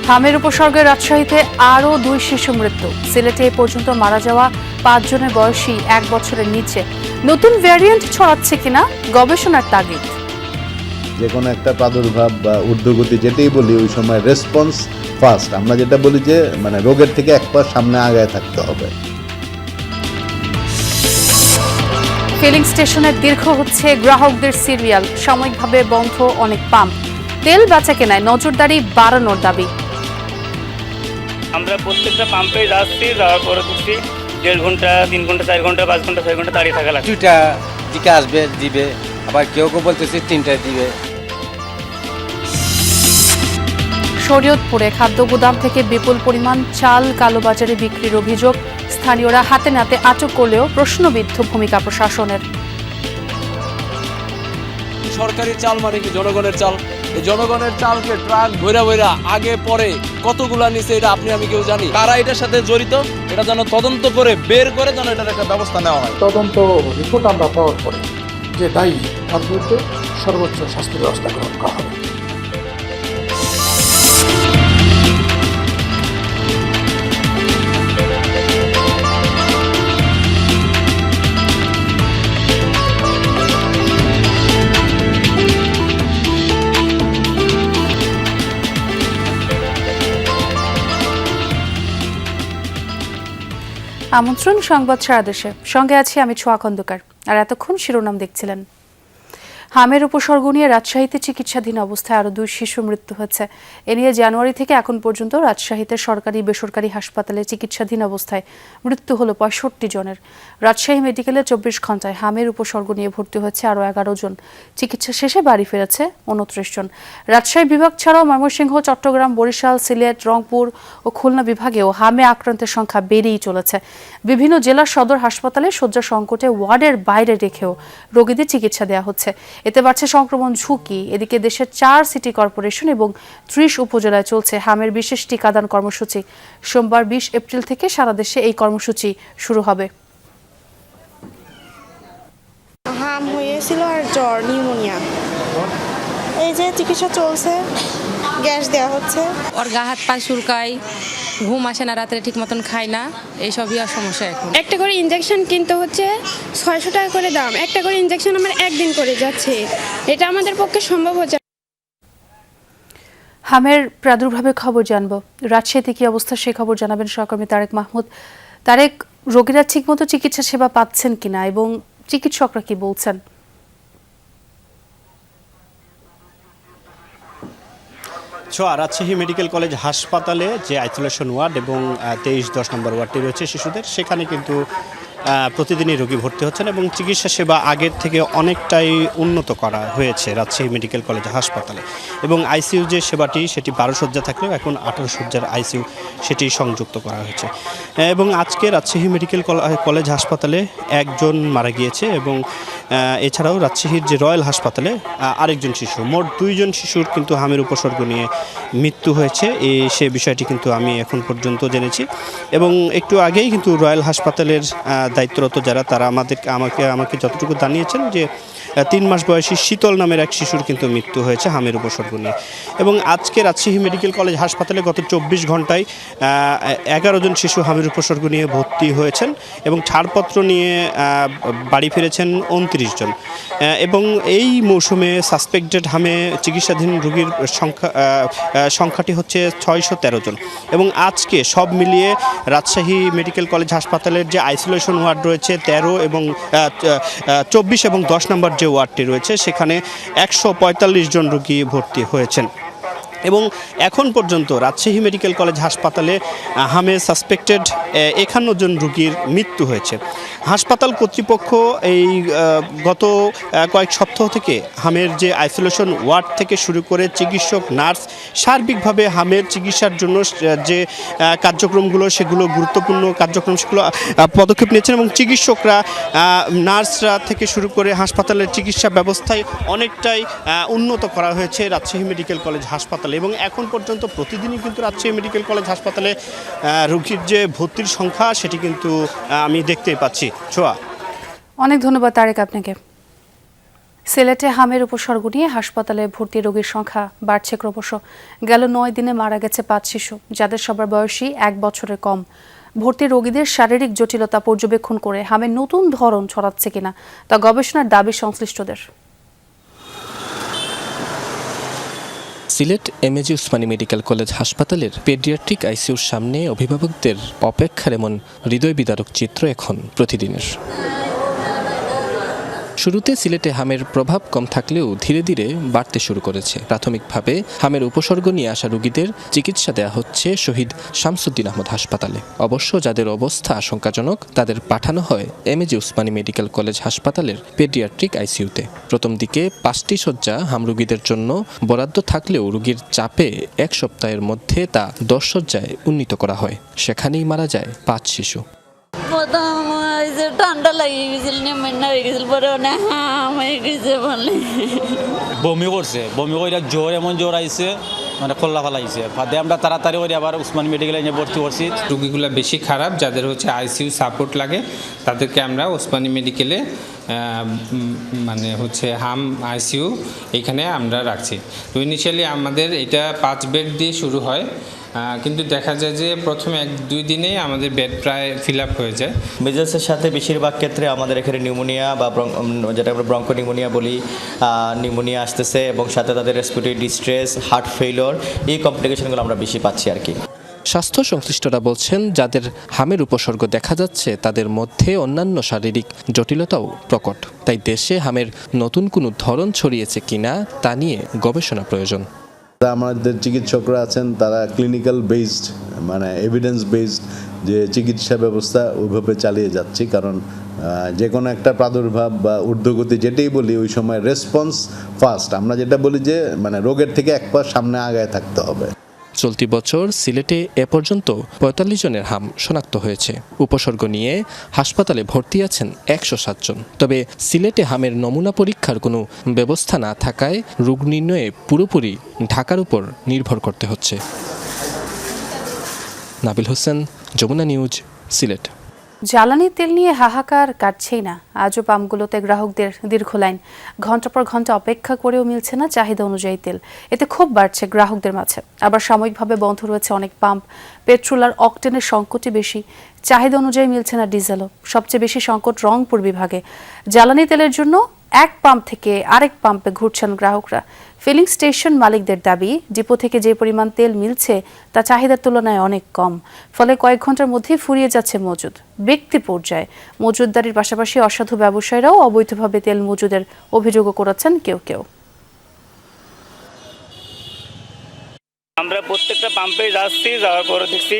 হামের উপসর্গে রাজশাহীতে আরও 2 শিশু মৃত্যু। সিলেটে এ পর্যন্ত মারা যাওয়া 5 জনের বয়সী 1 বছরের নিচে। নতুন ভ্যারিয়েন্ট ছড়াচ্ছে কিনা গবেষণার তাগিদ। যে কোনো একটা প্রাদুর্ভাব বা ঊর্ধ্বগতি যেটাই বলি ওই সময় রেসপন্স ফাস্ট। আমরা যেটা বলি যে মানে রোগের থেকে এক পা সামনে আগায় থাকতে হবে। ফিলিং স্টেশনে দীর্ঘ হচ্ছে গ্রাহকদের সিরিয়াল। সাময়িকভাবে বন্ধ অনেক পাম্প। তেল বেচা কেনায় নজরদারি বাড়ানোর দাবি। আমরা প্রত্যেকটা পাম্পে যাচ্ছি, যাওয়ার পরে দেখছি 1.5 ঘন্টা 3 ঘন্টা 4 ঘন্টা 5 ঘন্টা 6 ঘন্টা দাঁড়িয়ে থাকা লাগে। 2টা দিকে আসবে দিবে, আবার কেউ বলতেছে 3টায় দিবে। শরীয়তপুরে খাদ্য গুদাম থেকে বিপুল পরিমাণ চাল কালোবাজারে বিক্রির অভিযোগ। স্থানীয়রা হাতে নাতে আটক করলেও প্রশ্নবিদ্ধ ভূমিকা প্রশাসনের। সরকারি চাল মানে কি জনগণের চাল? এই জনগণের চালকে ট্রাক ভৈরা ভৈরা আগে পরে কতগুলা নিচে এটা আপনি আমি কেউ জানি? কারা এটার সাথে জড়িত এটা যেন তদন্ত করে বের করে যেন এটার একটা ব্যবস্থা নেওয়া হয়। তদন্ত রিপোর্ট আমরা পাওয়ার পরে যে দায়ী তার বিরুদ্ধে সর্বোচ্চ শাস্তি ব্যবস্থা গ্রহণ করা হবে। আমন্ত্রণ সংবাদ সারা দেশে, সঙ্গে আছি আমি ছোয়া খন্দকার। আর এতক্ষণ শিরোনাম দেখছিলেন। হামের উপসর্গ নিয়ে রাজশাহীতে চিকিৎসাধীন অবস্থায় আরও 2 শিশু মৃত্যু হয়েছে। এ নিয়ে জানুয়ারি থেকে এখন পর্যন্ত রাজশাহীতে সরকারি বেসরকারি হাসপাতালে চিকিৎসাধীন অবস্থায় মৃত্যু হলো 65 জনের। রাজশাহী মেডিকেলে 24 ঘন্টায় হামের উপসর্গ নিয়ে ভর্তি হয়েছে আরও 11 জন। চিকিৎসা শেষে বাড়ি ফিরেছে 29 জন। রাজশাহী বিভাগ ছাড়াও ময়মনসিংহ, চট্টগ্রাম, বরিশাল, সিলেট, রংপুর ও খুলনা বিভাগেও হামে আক্রান্তের সংখ্যা বেড়েই চলেছে। বিভিন্ন জেলা সদর হাসপাতালে শয্যা সংকটে ওয়ার্ডের বাইরে রেখেও রোগীদের চিকিৎসা দেওয়া হচ্ছে। এতে বাড়ছে সংক্রমণ ঝুঁকি। এদিকে দেশের 4 সিটি কর্পোরেশন এবং 30 উপজেলায় চলছে হামের বিশেষ টিকাদান কর্মসূচি। সোমবার 20 এপ্রিল থেকে সারা দেশে এই কর্মসূচি শুরু হবে। হাম হয়েছিল আর জ্বর, নিউমোনিয়া। এই যে চিকিৎসা চলছে, গ্যাস দেওয়া হচ্ছে। ওর গা হাত পা চুলকায়, ঘুম আসে না, রাত্রে ঠিক মতন খায় না, এইসবই আর সমস্যা। এখন একটা করে ইনজেকশন কিনতে হচ্ছে 600 টাকা করে দাম। একটা করে ইনজেকশন আমার একদিন করে যাচ্ছে। এটা আমাদের পক্ষে সম্ভব হচ্ছে। হামের প্রাদুর্ভাবের খবর জানবো। রাজশাহীতে কি অবস্থা সে খবর জানাবেন সহকর্মী তারেক মাহমুদ। তারেক, রোগীরা ঠিকমতো চিকিৎসা সেবা পাচ্ছেন কিনা এবং চিকিৎসকরা কি বলছেন? রাজশাহী মেডিকেল কলেজ হাসপাতালে যে আইসোলেশন ওয়ার্ড এবং 23-10 নম্বর ওয়ার্ডটি রয়েছে শিশুদের, সেখানে কিন্তু প্রতিদিনই রোগী ভর্তি হচ্ছেন এবং চিকিৎসা সেবা আগের থেকে অনেকটাই উন্নত করা হয়েছে রাজশাহী মেডিকেল কলেজ হাসপাতালে। এবং আইসিইউ যে সেবাটি সেটি 12 শয্যা থাকলেও এখন 18 শয্যার আইসিইউ সেটি সংযুক্ত করা হয়েছে। এবং আজকে রাজশাহী মেডিকেল কলেজ হাসপাতালে 1 জন মারা গিয়েছে এবং এছাড়াও রাজশাহীর যে রয়্যাল হাসপাতালে আরেকজন শিশু, মোট 2 জন শিশুর কিন্তু হামের উপসর্গ নিয়ে মৃত্যু হয়েছে। সে বিষয়টি কিন্তু আমি এখন পর্যন্ত জেনেছি। এবং একটু আগেই কিন্তু রয়্যাল হাসপাতালের দায়িত্বরত যারা তারা আমাকে যতটুকু জানিয়েছেন যে 3 মাস বয়সী শীতল নামের এক শিশুর কিন্তু মৃত্যু হয়েছে হামের উপসর্গ নিয়ে। এবং আজকে রাজশাহী মেডিকেল কলেজ হাসপাতালে গত 24 ঘন্টায় 11 জন শিশু হামের উপসর্গ নিয়ে ভর্তি হয়েছেন এবং ছাড়পত্র নিয়ে বাড়ি ফিরেছেন 29 জন। এবং এই মৌসুমে সাসপেক্টেড হামে চিকিৎসাধীন রোগীর সংখ্যাটি হচ্ছে 613 জন। এবং আজকে সব মিলিয়ে রাজশাহী মেডিকেল কলেজ হাসপাতালের যে আইসোলেশন ওয়ার্ড রয়েছে 13 এবং 24 এবং 10 নম্বর যে ওয়ার্ডটি রয়েছে সেখানে 145 জন রোগী ভর্তি হয়েছেন। এবং এখন পর্যন্ত রাজশাহী মেডিকেল কলেজ হাসপাতালে হামে সাসপেক্টেড 51 জন রোগীর মৃত্যু হয়েছে। হাসপাতাল কর্তৃপক্ষ এই গত কয়েক সপ্তাহ থেকে হামের যে আইসোলেশন ওয়ার্ড থেকে শুরু করে চিকিৎসক, নার্স, সার্বিকভাবে হামের চিকিৎসার জন্য যে কার্যক্রমগুলো সেগুলো গুরুত্বপূর্ণ কার্যক্রম সেগুলো পদক্ষেপ নিয়েছেন। এবং চিকিৎসকরা, নার্সরা থেকে শুরু করে হাসপাতালের চিকিৎসা ব্যবস্থায় অনেকটাই উন্নত করা হয়েছে রাজশাহী মেডিকেল কলেজ হাসপাতাল। এবং এখন পর্যন্ত প্রতিদিনই কিন্তু রাজশাহী মেডিকেল কলেজ হাসপাতালে রোগীর যে ভর্তির সংখ্যা সেটি কিন্তু আমি দেখতেই পাচ্ছি। ছোয়া, অনেক ধন্যবাদ তারেক আপনাকে। সিলেটে হামের উপসর্গ নিয়ে হাসপাতালে ভর্তি রোগীর সংখ্যা বাড়ছে ক্রমশ। গেল 9 দিনে মারা গেছে 5 শিশু, যাদের সবার বয়সই 1 বছরের কম। ভর্তি রোগীদের শারীরিক জটিলতা পর্যবেক্ষণ করে হামের নতুন ধরন ছড়াচ্ছে কিনা তা গবেষণার দাবি সংশ্লিষ্টদের। Sylhet MAG Usmani medical college হাসপাতালের পেডিয়াট্রিক আইসিইউর সামনে অভিভাবকদের অপেক্ষার এমন হৃদয় বিদারক চিত্র এখন প্রতিদিনের। শুরুতে সিলেটে হামের প্রভাব কম থাকলেও ধীরে ধীরে বাড়তে শুরু করেছে। প্রাথমিকভাবে হামের উপসর্গ নিয়ে আসা রোগীদের চিকিৎসা দেওয়া হচ্ছে শহীদ শামসুদ্দিন আহমদ হাসপাতালে। অবশ্য যাদের অবস্থা আশঙ্কাজনক তাদের পাঠানো হয় এমএজি উসমানী মেডিকেল কলেজ হাসপাতালের পেডিয়াট্রিক আইসিইউতে। প্রথম দিকে 5টি শয্যা হাম রোগীদের জন্য বরাদ্দ থাকলেও রোগীর চাপে 1 সপ্তাহের মধ্যে তা 10 শয্যায় উন্নীত করা হয়। সেখানেই মারা যায় 5 শিশু। ঠান্ডা লাগিয়ে গেছিল, নেমন্না হয়ে গেছিল, পরে হাম হয়ে গেছে বলে বমি করছে, বমি করে জ্বর, এমন জ্বর আইছে মানে কল্লা ফালাইছে। ফাঁদে আমরা তাড়াতাড়ি করে আবার উসমানী মেডিকেলে নিয়ে ভর্তি করছি। রোগীগুলো বেশি খারাপ, যাদের হচ্ছে আইসিইউ সাপোর্ট লাগে তাদেরকে আমরা উসমানী মেডিকেলে মানে হচ্ছে হাম আইসিইউ এখানে আমরা রাখছি। তো ইনিশিয়ালি আমাদের এটা 5 বেড দিয়ে শুরু হয়, কিন্তু দেখা যায় যে প্রথমে 1-2 দিনেই আমাদের বেড প্রায় ফিল আপ হয়ে যায়। মেজেলসের সাথে বেশিরভাগ ক্ষেত্রে আমাদের এখানে নিউমোনিয়া বা যেটা আমরা ব্রঙ্কো নিউমোনিয়া বলি, নিউমোনিয়া আসতেছে এবং সাথে তাদের রেসপিরেটরি ডিস্ট্রেস, হার্ট ফেইলিওর, এই কমপ্লিকেশনগুলো আমরা বেশি পাচ্ছি আর কি। স্বাস্থ্য সংশ্লিষ্টরা বলছেন, যাদের হামের উপসর্গ দেখা যাচ্ছে তাদের মধ্যে অন্যান্য শারীরিক জটিলতাও প্রকট। তাই দেশে হামের নতুন কোনো ধরন ছড়িয়েছে কিনা তা নিয়ে গবেষণা প্রয়োজন। আমাদের চিকিৎসকরা আছেন, তারা ক্লিনিক্যাল বেসড মানে এভিডেন্স বেসড যে চিকিৎসা ব্যবস্থা ওইভাবে চালিয়ে যাচ্ছি। কারণ যে কোনো একটা প্রাদুর্ভাব বা ঊর্ধ্বগতি যেটাই বলি, ওই সময় রেসপন্স ফাস্ট। আমরা যেটা বলি যে মানে রোগের থেকে 1 পা সামনে আগায় থাকতে হবে। চলতি বছর সিলেটে এ পর্যন্ত 45 জনের হাম শনাক্ত হয়েছে। উপসর্গ নিয়ে হাসপাতালে ভর্তি আছেন 107 জন। তবে সিলেটে হামের নমুনা পরীক্ষার কোনো ব্যবস্থা না থাকায় রোগ নির্ণয়ে পুরোপুরি ঢাকার উপর নির্ভর করতে হচ্ছে। নাবিল হোসেন, যমুনা নিউজ, সিলেট। জ্বালানি তেল নিয়ে হাহাকার কাটছেই না। আজও পাম্পগুলোতে গ্রাহকদের দীর্ঘ লাইন, ঘন্টা পর ঘন্টা অপেক্ষা করেও মিলছে না চাহিদা অনুযায়ী তেল। এতে ক্ষোভ বাড়ছে গ্রাহকদের মাঝে। আবার সাময়িকভাবে বন্ধ রয়েছে অনেক পাম্প। পেট্রোল আর অকটেনের সংকটই বেশি, চাহিদা অনুযায়ী মিলছে না ডিজেলও। সবচেয়ে বেশি সংকট রংপুর বিভাগে। জ্বালানি তেলের জন্য এক পাম্প থেকে আরেক পাম্পে ঘুরছেন গ্রাহকরা। ফিলিং স্টেশন মালিকদের দাবি, ডিপো থেকে যে পরিমাণ তেল মিলছে তা চাহিদার তুলনায় অনেক কম। ফলে কয়েক ঘন্টার মধ্যেই ফুরিয়ে যাচ্ছে মজুদ। ব্যক্তি পর্যায়ে মজুদদারির পাশাপাশি অসাধু ব্যবসায়ীরাও অবৈধভাবে তেল মজুদের অভিযোগও করেছেন কেউ কেউ। আমরা প্রত্যেকটা পাম্পে যাচ্ছি, যাওয়ার পরে দেখছি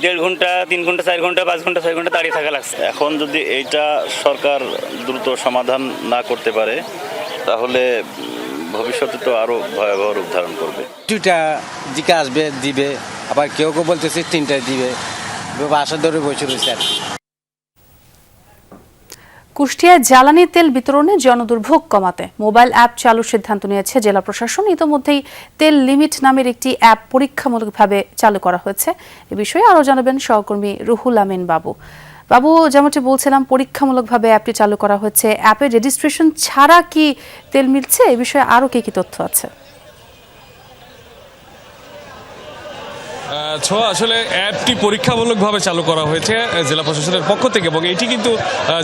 1.5 ঘন্টা, 3 ঘন্টা, 4 ঘন্টা, 5 ঘন্টা, 6 ঘন্টা দাঁড়িয়ে থাকা লাগছে। এখন যদি এইটা সরকার দ্রুত সমাধান না করতে পারে তাহলে ভবিষ্যতে তো আরো ভয়াবহ রূপ ধারণ করবে। 2টা দিকে আসবে, দিবে, আবার কেউ কেউ বলতেছে 3টায় দিবে। বাসা ধরে বসে রয়েছে আর কি। কুষ্টিয়ায় জ্বালানি তেল বিতরণে জনদুর্ভোগ কমাতে মোবাইল অ্যাপ চালুর সিদ্ধান্ত নিয়েছে জেলা প্রশাসন। ইতোমধ্যেই তেল লিমিট নামের একটি অ্যাপ পরীক্ষামূলকভাবে চালু করা হয়েছে। এ বিষয়ে আরও জানাবেন সহকর্মী রুহুল আমিন বাবু। বাবু, যেমনটি বলছিলাম, পরীক্ষামূলকভাবে অ্যাপটি চালু করা হচ্ছে। অ্যাপে রেজিস্ট্রেশন ছাড়া কি তেল মিলছে? এ বিষয়ে আরও কি তথ্য আছে? আসলে অ্যাপটি পরীক্ষামূলকভাবে চালু করা হয়েছে জেলা প্রশাসনের পক্ষ থেকে, এবং এটি কিন্তু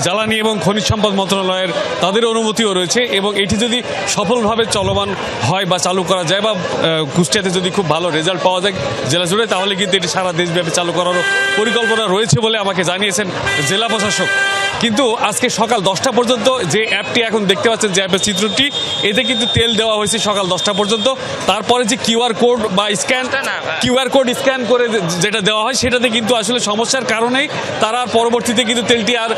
জ্বালানি এবং খনিজ সম্পদ মন্ত্রণালয়ের তাদের অনুমতিও রয়েছে। এবং এটি যদি সফলভাবে চলমান হয় বা চালু করা যায়, বা কুষ্টিয়াতে যদি খুব ভালো রেজাল্ট পাওয়া যায় জেলা জুড়ে, তাহলে কিন্তু এটি সারা দেশব্যাপী চালু করারও পরিকল্পনা রয়েছে বলে আমাকে জানিয়েছেন জেলা প্রশাসক। কিন্তু আজকে সকাল 10টা পর্যন্ত যে অ্যাপটি এখন দেখতে পাচ্ছেন, যে অ্যাপের চিত্রটি, এতে কিন্তু তেল দেওয়া হয়েছে সকাল 10টা পর্যন্ত। তারপরে যে কিউআর কোড বা স্ক্যান করে যেটা দেওয়া হয়, সেটাতে কিন্তু আসলে সমস্যার কারণেই তারা পরবর্তীতে কিন্তু তেলটি আর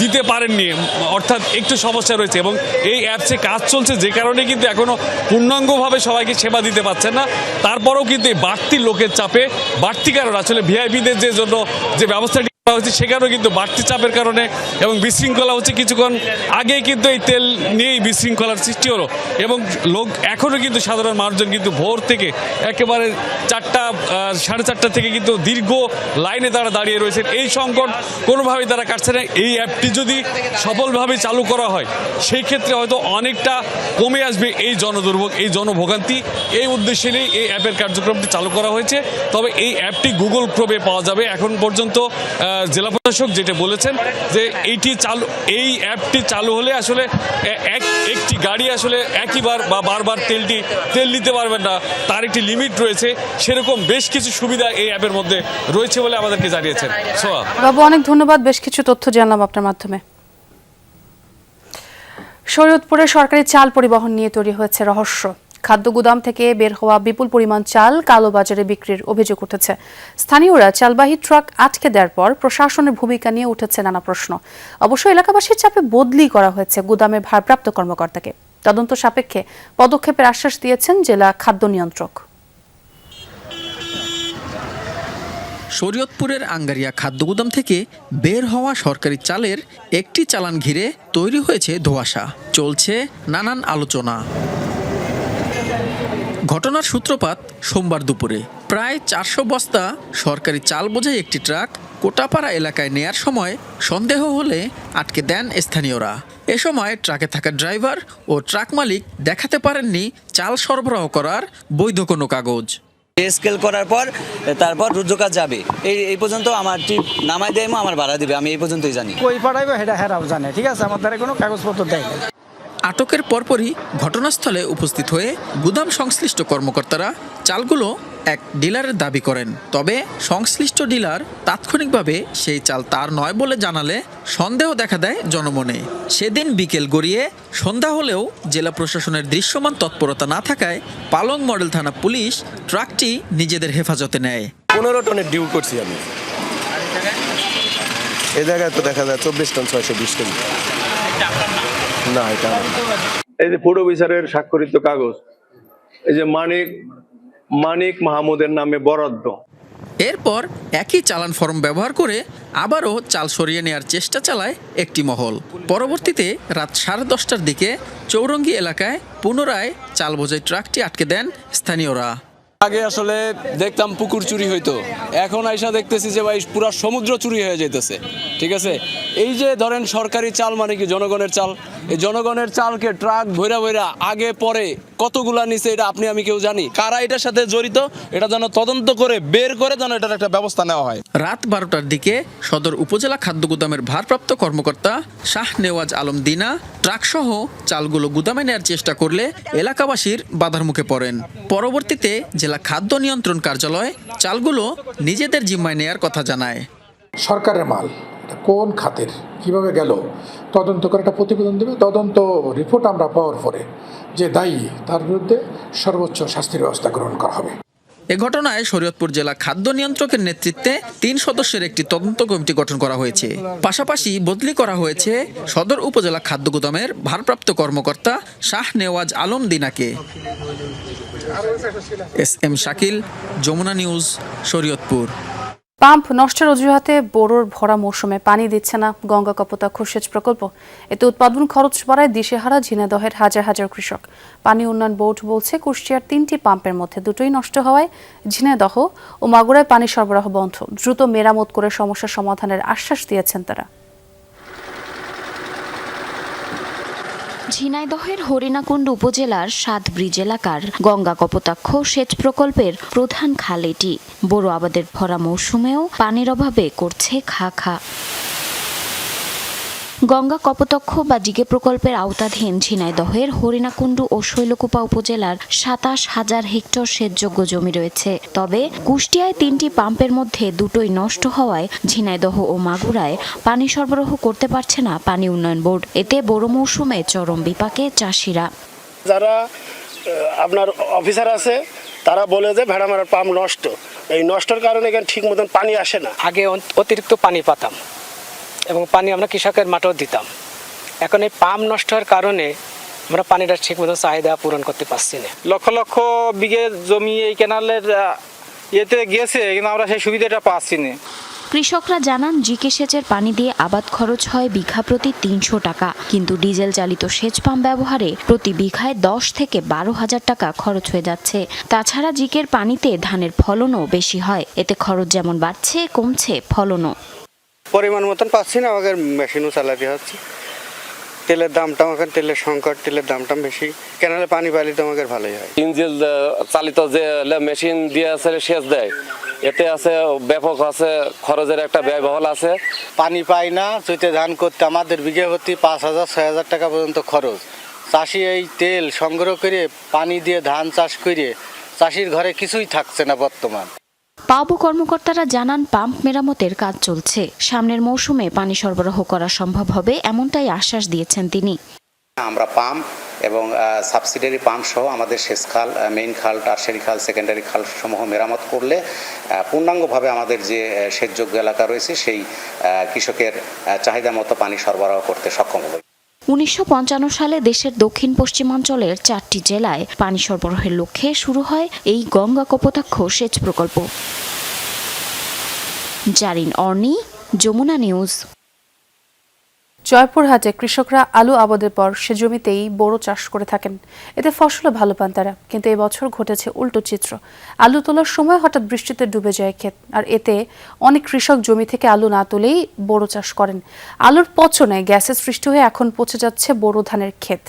দিতে পারেননি, অর্থাৎ একটু সমস্যা রয়েছে। এবং এই অ্যাপসে কাজ চলছে, যে কারণে কিন্তু এখনো পূর্ণাঙ্গভাবে সবাইকে সেবা দিতে পারছেন না। তারপরেও কিন্তু এই বাড়তি লোকের চাপে, বাড়তি কারণ আসলে ভিআইপিদের যে জন্য যে ব্যবস্থাটি হচ্ছে সেখানেও কিন্তু বাড়তি চাপের কারণে এবং বিশৃঙ্খলা হচ্ছে। কিছুক্ষণ আগেই কিন্তু এই তেল নিয়েই বিশৃঙ্খলার সৃষ্টি হলো এবং লোক এখনও কিন্তু সাধারণ মানুষজন কিন্তু ভোর থেকে একেবারে 4টা 4:30 থেকে কিন্তু দীর্ঘ লাইনে তারা দাঁড়িয়ে রয়েছেন। এই সংকট কোনোভাবেই তারা কাটছে না। এই অ্যাপটি যদি সফলভাবে চালু করা হয় সেই ক্ষেত্রে হয়তো অনেকটা কমে আসবে এই জনদুর্ভোগ, এই জনভোগান্তি। এই উদ্দেশ্যে নিয়ে এই অ্যাপের কার্যক্রমটি চালু করা হয়েছে। তবে এই অ্যাপটি গুগল ক্রোমে পাওয়া যাবে। এখন পর্যন্ত জেলা প্রশাসক যেটা বলেছেন যে এই অ্যাপটি চালু হলে আসলে একটি গাড়ি আসলে একইবার বা বারবার তেল নিতে পারবেন না, তার একটি লিমিট রয়েছে। সেরকম বেশ কিছু সুবিধা এই অ্যাপের মধ্যে রয়েছে বলে আমাদেরকে জানিয়েছেন। সোয়া বাবু, অনেক ধন্যবাদ, বেশ কিছু তথ্য জানলাম আপনার মাধ্যমে। শরীয়তপুরে সরকারি চাল পরিবহন নিয়ে তৈরি হয়েছে রহস্য। খাদ্য গুদাম থেকে বের হওয়া বিপুল পরিমাণ চাল কালোবাজারে বিক্রির অভিযোগ উঠেছে। স্থানীয়রা চালবাহী ট্রাক আটকে দেওয়ার পর প্রশাসনের ভূমিকা নিয়ে উঠেছে নানা প্রশ্ন। অবশ্য এলাকাবাসীর চাপে বদলি করা হয়েছে গুদামের ভারপ্রাপ্ত কর্মকর্তাকে। তদন্ত সাপেক্ষে পদক্ষেপের আশ্বাস দিয়েছেন জেলা খাদ্য নিয়ন্ত্রক। শরীয়তপুরের আঙ্গারিয়া খাদ্যগুদাম থেকে বের হওয়া সরকারি চালের একটি চালান ঘিরে তৈরি হয়েছে ধোঁয়াশা। চলছে নানান আলোচনা। ঘটনার সূত্রপাত সোমবার দুপুরে প্রায় 400 বস্তা সরকারি চাল বোঝাই একটি ট্রাক কোটাপাড়া এলাকায় নেয়ার সময় সন্দেহ হলে আটকে দেন স্থানীয়রা। এ সময় ট্রাকে থাকা ড্রাইভার ও ট্রাক মালিক দেখাতে পারেননি চাল সরবরাহ করার বৈধ কোনো কাগজ। স্কেল করার পর তারপর রুদ্রকাজ যাবে, এই পর্যন্ত আমার টিপ নামাই দেয়, আমার ভাড়া দিবে, আমি এই পর্যন্তই জানি। কই পাঠাইবে সেটা হেরাও জানে, ঠিক আছে, আমার দ্বারা কোনো কাগজপত্র দেয় না। আটকের পরপরই ঘটনাস্থলে উপস্থিত হয়ে গুদাম সংশ্লিষ্ট কর্মকর্তারা চালগুলো এক ডিলারের দাবি করেন। তবে সংশ্লিষ্ট ডিলার তাৎক্ষণিকভাবে সেই চাল তার নয় বলে জানালে সন্দেহ দেখা দেয় জনমনে। সেদিন বিকেল গড়িয়ে সন্ধ্যা হলেও জেলা প্রশাসনের দৃশ্যমান তৎপরতা না থাকায় পালং মডেল থানা পুলিশ ট্রাকটি নিজেদের হেফাজতে নেয়। 15 টনের ডিউ করছি আমি, এই জায়গায় তো দেখা যায় 24 টন 620 কেজি। না, এটা এই যে ফুড অফিসারের স্বাক্ষরিত কাগজ, এই যে মানিক মাহমুদের নামে বরাদ্দ। এরপর একই চালান ফর্ম ব্যবহার করে আবারও চাল সরিয়ে নেওয়ার চেষ্টা চালায় একটি মহল। পরবর্তীতে রাত 10:30টার দিকে চৌরঙ্গি এলাকায় পুনরায় চাল বোঝাই ট্রাকটি আটকে দেন স্থানীয়রা। আগে আসলে দেখতাম পুকুর চুরি হইতো, এখন আইসা দেখতেছি যে ভাই পুরা সমুদ্র চুরি হয়ে যাইতেছে। ঠিক আছে, এই যে ধরেন সরকারি চাল মানে কি জনগণের চাল, এই জনগণের চালকে ট্রাক ভৈরা ভৈরা আগে পরে কতগুলা নিচে এটা আপনি আমি কেউ জানি। কারা এটার সাথে জড়িত এটা যেন তদন্ত করে বের করে যেন এটার একটা ব্যবস্থা নেওয়া হয়। রাত 12টার দিকে সদর উপজেলা খাদ্য গুদামের ভারপ্রাপ্ত কর্মকর্তা শাহ নেওয়াজ আলম দিনা ট্রাকসহ চালগুলো গুদামে নেওয়ার চেষ্টা করলে এলাকাবাসীর বাধার মুখে পড়েন। পরবর্তীতে জেলা খাদ্য নিয়ন্ত্রণ কার্যালয় চালগুলো নিজেদের জিম্মায় নেয়ার কথা জানায়। সরকারের মাল কোন খাতের কিভাবে গেল তদন্ত করে একটা প্রতিবেদন দেবে। তদন্ত রিপোর্ট আমরা পাওয়ার পরে যে দায়ী তার বিরুদ্ধে সর্বোচ্চ শাস্তির ব্যবস্থা গ্রহণ করা হবে। এ ঘটনায় শরীয়তপুর জেলা খাদ্য নিয়ন্ত্রকের নেতৃত্বে 3 সদস্যের একটি তদন্ত কমিটি গঠন করা হয়েছে। পাশাপাশি বদলি করা হয়েছে সদর উপজেলা খাদ্য গুদামের ভারপ্রাপ্ত কর্মকর্তা শাহ নেওয়াজ আলম দিনাকে। SM Shakil, Jamuna news, Shariatpur. Pump নষ্টের অজুহাতে বোরোর ভরা মৌসুমে পানি দিচ্ছে না গঙ্গা কপোতাক্ষ সেচ প্রকল্প। এতে উৎপাদন খরচ বাড়ায় দিশেহারা ঝিনাইদহের হাজার হাজার কৃষক। পানি উন্নয়ন বোর্ড বলছে কুষ্টিয়ার 3টি পাম্পের মধ্যে 2টোই নষ্ট হওয়ায় ঝিনাইদহ ও মাগুরায় পানি সরবরাহ বন্ধ। দ্রুত মেরামত করে সমস্যা সমাধানের আশ্বাস দিয়েছেন তারা। ঝিনাইদহের হরিণাকুণ্ড উপজেলার 7 ব্রিজ এলাকার গঙ্গা কপোতাক্ষ সেচ প্রকল্পের প্রধান খাল এটি। বোরো আবাদের ভরা মৌসুমেও পানির অভাবে করছে খা খা। গঙ্গা কপোতাক্ষ বা জিগে প্রকল্পের আওতাধীন ঝিনাইদহের হরিণাকুণ্ড ও শৈলকুপা উপজেলার 27,000 হেক্টর সেচযোগ্য জমি রয়েছে। তবে কুষ্টিয়ায় 3টি পাম্পের মধ্যে 2টোই নষ্ট হওয়ায় ঝিনাইদহ ও মাগুরায় পানি সরবরাহ করতে পারছে না পানি উন্নয়ন বোর্ড। এতে বড় মৌসুমে চরম বিপাকে চাষিরা। যারা আপনার অফিসার আছে তারা বলে যে ভেড়ামারার পাম্প নষ্ট, এই নষ্টের কারণে এখানে ঠিক মতন পানি আসে না। আগে অতিরিক্ত পানি পাতাম এবং পানি আমরা কৃষকের মাঠেও দিতাম। এখন এই পাম্প নষ্ট হওয়ার কারণে আমরা পানিটা ঠিক মতো চাহিদা পূরণ করতে পারছি না। লক্ষ লক্ষ বিঘে জমি এই ক্যানালের ইয়েতে গিয়েছে, কিন্তু আমরা সেই সুবিধাটা পাচ্ছি না। কৃষকরা জানান জিকে সেচের পানি দিয়ে আবাদ খরচ হয় বিঘা প্রতি ৩০০ টাকা, কিন্তু ডিজেল চালিত সেচ পাম্প ব্যবহারে প্রতি বিঘায় ১০ থেকে ১২,০০০ টাকা খরচ হয়ে যাচ্ছে। তাছাড়া জিকের পানিতে ধানের ফলনও বেশি হয়, এতে খরচ যেমন বাড়ছে কমছে ফলনও। পরিমাণ মতন পাচ্ছি না, আমাদের মেশিনও চালাতে হচ্ছে। তেলের দামটা এখন তেলের সংকট, তেলের দামটা বেশি, কেনালে পানি পাইলে তো আমাদের ভালোই হয়। ডিজেল চালিত যে মেশিন দিয়ে আছে সেচ দেয়, এতে আছে ব্যাপক আছে খরচের একটা ব্যয়বহুল আছে। পানি পাই না, চৈতে ধান করতে আমাদের বিঘে প্রতি ৫,০০০-৬,০০০ টাকা পর্যন্ত খরচ। চাষি এই তেল সংগ্রহ করে পানি দিয়ে ধান চাষ করে চাষির ঘরে কিছুই থাকছে না বর্তমান। পাবো কর্মকর্তারা জানান পাম্প মেরামতের কাজ চলছে, সামনের মৌসুমে পানি সরবরাহ করা সম্ভব হবে এমনটাই আশ্বাস দিয়েছেন তিনি। আমরা পাম্প এবং সাবসিডিয়ারি পাম্প সহ আমাদের সেচ খাল, মেইন খাল, টারশারি খাল, সেকেন্ডারি খাল সমূহ মেরামত করলে পূর্ণাঙ্গভাবে আমাদের যে সেচযোগ্য এলাকা রয়েছে সেই কৃষকের চাহিদা মতো পানি সরবরাহ করতে সক্ষম হবে। ১৯৫৫ সালে দেশের দক্ষিণ পশ্চিমাঞ্চলের ৪টি জেলায় পানি সরবরাহের লক্ষ্যে শুরু হয় এই গঙ্গা কপোতাক্ষ সেচ প্রকল্প। জারিন অর্নি, যমুনা নিউজ। জয়পুরহাটে কৃষকরা আলু আবাদের পর সে জমিতেই বোরো চাষ করে থাকেন, এতে ফসলও ভালো পান তারা। কিন্তু এই বছর ঘটেছে উল্টো চিত্র। আলু তোলার সময় হঠাৎ বৃষ্টিতে ডুবে যায় ক্ষেত, আর এতে অনেক কৃষক জমি থেকে আলু না তুলেই বোরো চাষ করেন। আলুর পচনে গ্যাসের সৃষ্টি হয়ে এখন পচে যাচ্ছে বোরো ধানের ক্ষেত।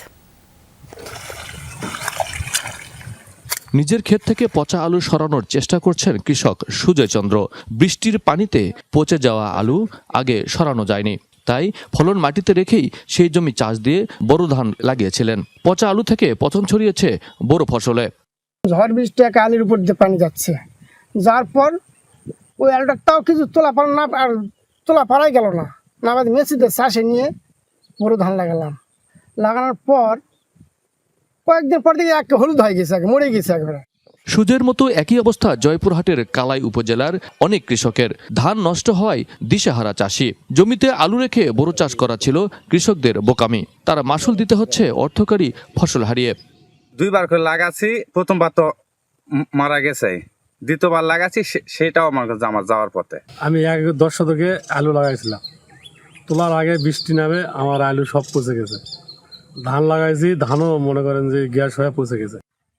নিজের ক্ষেত থেকে পচা আলু সরানোর চেষ্টা করছেন কৃষক সুজয় চন্দ্র। বৃষ্টির পানিতে পচে যাওয়া আলু আগে সরানো যায়নি, তাই ফলন মাটিতে রেখেই সেই জমি চাষ দিয়ে বোরো ধান লাগিয়েছিলেন। পচা আলু থেকে পচন ছড়িয়েছে বোরো ফসলে। ঝড় বৃষ্টি এক আলুর উপর দিয়ে পানি যাচ্ছে, যার পর ওই আলুটা তাও কিছু তোলা পারাই গেল না। বাদ মেসিতে চাষে নিয়ে বোরো ধান লাগানোর পর কয়েকদিন পর থেকে একটা হলুদ হয়ে গেছে, মরে গেছে একবারে। সুজের মতো একই অবস্থা জয়পুরহাটের কালাই উপজেলার অনেক কৃষকের। ধান নষ্ট হওয়ায় দিশেহারা চাষি। জমিতে আলু রেখে বোরো চাষ করা ছিল কৃষকদের বোকামি। তারা মাসুল দিতে হচ্ছে অর্থকারী ফসল হারিয়ে। 2 বার করে লাগাচ্ছি, প্রথমবার তো মারা গেছে, দ্বিতীয়বার লাগাচ্ছি সেটাও আমার যাওয়ার পথে। আমি 10 শতকে আলু লাগাইছিলাম, তোলার আগে বৃষ্টি নামে আমার আলু সব পচে গেছে। ধান লাগাইছি, ধানও মনে করেন যে গ্যাস হয়ে পচে গেছে।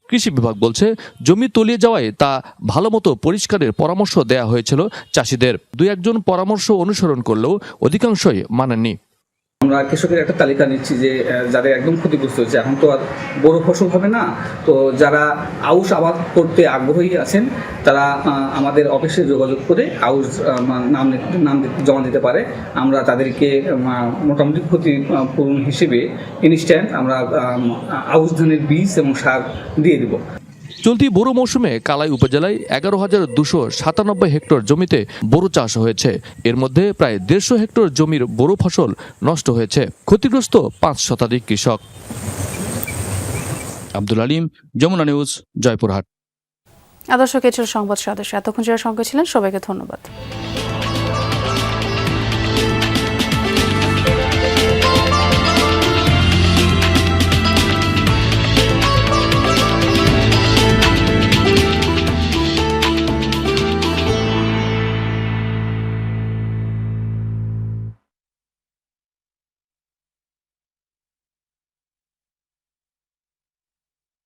কৃষি বিভাগ বলছে জমি তলিয়ে যাওয়ায় তা ভালো মতো পরিষ্কারের পরামর্শ দেয়া হয়েছিল চাষিদের। 2-1 পরামর্শ অনুসরণ করলেও অধিকাংশই মানেননি। আমরা কৃষকের একটা তালিকা নিচ্ছি যে যাদের একদম ক্ষতিগ্রস্ত হয়েছে, এখন তো আর বড় ফসল হবে না, তো যারা আউশ আবাদ করতে আগ্রহী আছেন তারা আমাদের অফিসে যোগাযোগ করে আউশ নাম জমা দিতে পারে। আমরা তাদেরকে মোটামুটি ক্ষতিপূরণ হিসেবে ইনস্ট্যান্ট আমরা আউশ ধানের বীজ এবং সার দিয়ে দেব। চলতি বোরো মৌসুমে কালাই উপজেলায় 11,297 হেক্টর জমিতে বোরো চাষ হয়েছে। এর মধ্যে প্রায় 150 হেক্টর জমির বোরো ফসল নষ্ট হয়েছে। ক্ষতিগ্রস্ত 5 শতাধিক কৃষক। আব্দুল আলিম, যমুনা নিউজ, জয়পুরহাট। দর্শক, এই ছিল সংবাদ সদস্য। এতক্ষণ যারা সঙ্গে ছিলেন সবাইকে ধন্যবাদ।